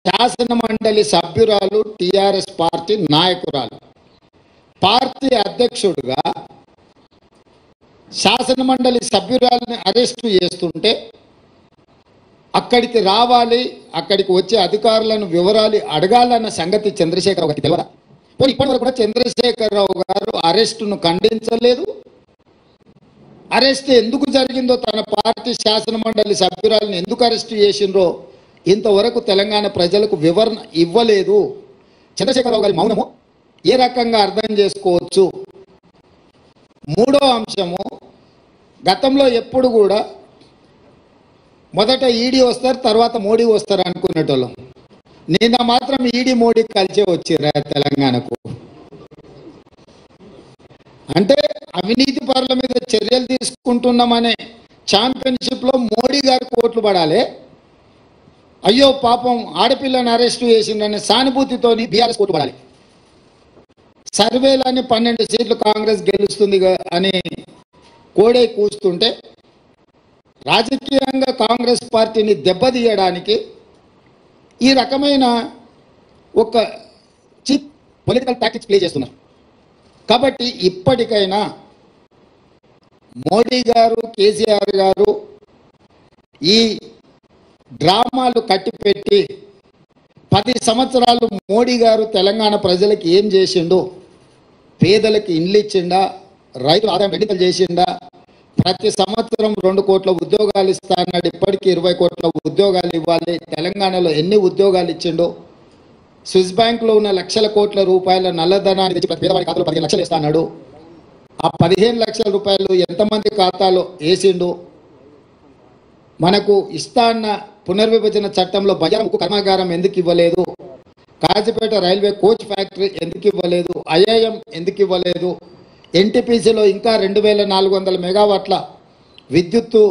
శాసన మండలి సభ్యురాలు టిఆర్ఎస్ పార్టీ నాయకురాలు పార్టీ అధ్యక్షుడిగా శాసన మండలి సభ్యురాలని అరెస్టు చేస్తుంటే అక్కడికి రావాలి, అక్కడికి వచ్చే అధికారులను వివరాలు అడగాలన్న సంగతి చంద్రశేఖరరావు గారికి తెలియదా? ఇప్పటివరకు కూడా చంద్రశేఖరరావు గారు అరెస్టును ఖండించలేదు. అరెస్ట్ ఎందుకు జరిగిందో, తన పార్టీ శాసన మండలి సభ్యురాలను ఎందుకు అరెస్టు చేసిండ్రో ఇంతవరకు తెలంగాణ ప్రజలకు వివరణ ఇవ్వలేదు. చంద్రశేఖరరావు గారి మౌనము ఏ రకంగా అర్థం చేసుకోవచ్చు? మూడో అంశము, గతంలో ఎప్పుడు కూడా మొదట ఈడీ వస్తారు, తర్వాత మోడీ వస్తారు అనుకునేటోళ్ళం. నిన్న మాత్రం ఈడీ మోడీ కలిసే వచ్చిర్రా తెలంగాణకు. అంటే అవినీతి పరుల మీద చర్యలు తీసుకుంటున్నామనే ఛాంపియన్షిప్లో మోడీ గారు కోట్లు పడాలి, అయ్యో పాపం ఆడపిల్లని అరెస్టు చేసిందనే సానుభూతితోని బీఆర్ఎస్ కోట్లు పడాలి. సర్వేలని 12 సీట్లు కాంగ్రెస్ గెలుస్తుంది అని కోడే కూస్తుంటే రాజకీయంగా కాంగ్రెస్ పార్టీని దెబ్బతీయడానికి ఈ రకమైన ఒక చీప్ పొలిటికల్ టాక్టిక్స్ ప్లే చేస్తున్నారు. కాబట్టి ఇప్పటికైనా మోడీ గారు, కేసీఆర్ గారు ఈ డ్రామాలు కట్టిపెట్టి 10 సంవత్సరాలు మోడీ గారు తెలంగాణ ప్రజలకు ఏం చేసిండు, పేదలకు ఇండ్లు ఇచ్చిండా, రైతుల ఆదాయం రెట్టింపులు చేసిండా, ప్రతి సంవత్సరం 2 కోట్ల ఉద్యోగాలు ఇస్తా అన్నాడు, ఇప్పటికీ 20 కోట్ల ఉద్యోగాలు ఇవ్వాలి, తెలంగాణలో ఎన్ని ఉద్యోగాలు ఇచ్చిండో, స్విస్ బ్యాంకులో ఉన్న లక్షల కోట్ల రూపాయల నల్లధనాన్ని తెచ్చి ప్రతి పేదవాడి ఖాతాలో 15 లక్షలు ఇస్తా అన్నాడు, ఆ 15 లక్షల రూపాయలు ఎంతమంది ఖాతాలో వేసిండు, మనకు ఇస్తా అన్న పునర్విభజన చట్టంలో బజారుకు కర్మాగారం ఎందుకు ఇవ్వలేదు, కాజీపేట రైల్వే కోచ్ ఫ్యాక్టరీ ఎందుకు ఇవ్వలేదు, ఐఐఎం ఎందుకు ఇవ్వలేదు, ఎన్టీపీసీలో ఇంకా 2400 మెగావాట్ల విద్యుత్తు